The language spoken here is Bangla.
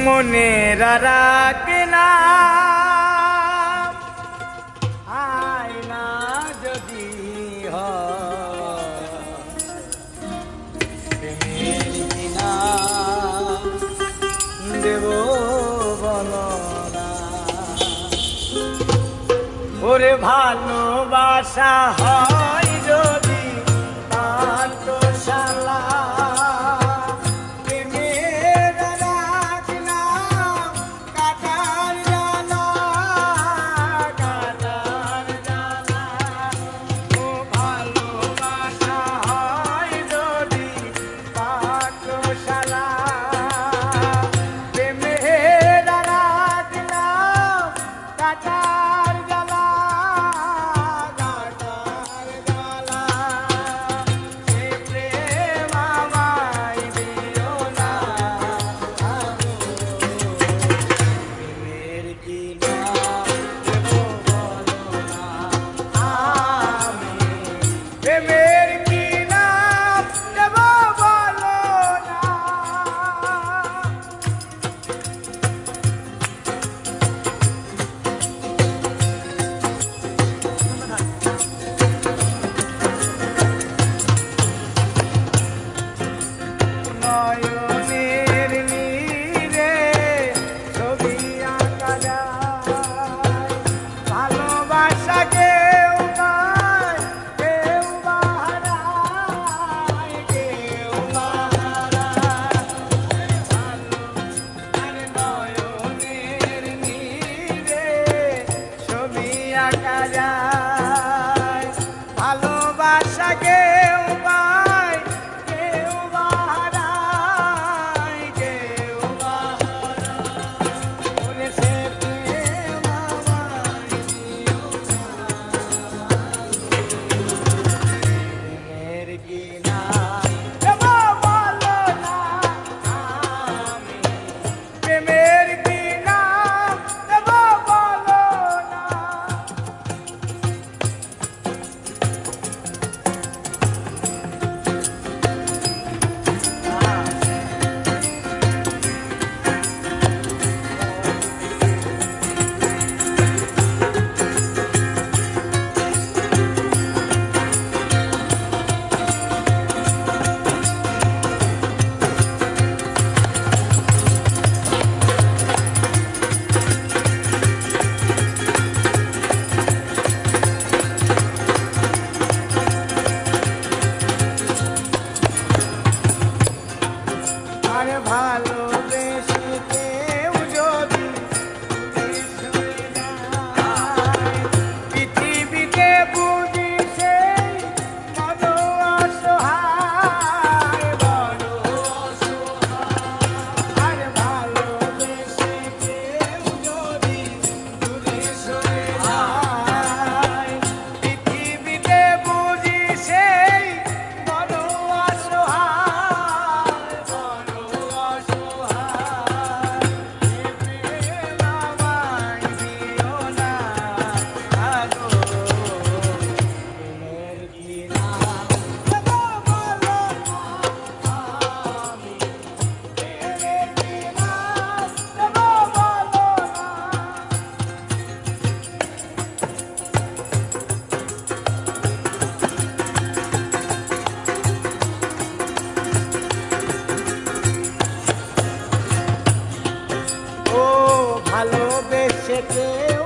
মনের রাখনা আয়না যদি প্রেমের কিনা দেব বলো না ওরে ভালোবাসা হয় যদি পান্থশালা ভালোবাসা কেউ পায় কেউ বাহারায় কেউ বাহারায় সে প্রেম আমায় দিও না প্রেমের কিনা দেব বলো না আমি প্রেমের কিনা দেব বলো না ভালোবেসে কেউ যদি পৃথিবীতে বুঝি সেই বড় অসহায় বড় অসহায় ভালোবেসে কেউ যদি দূরে সরে যায় পৃথিবীতে বুঝি সেই বড় অসহায় ভালোবেসে কেউ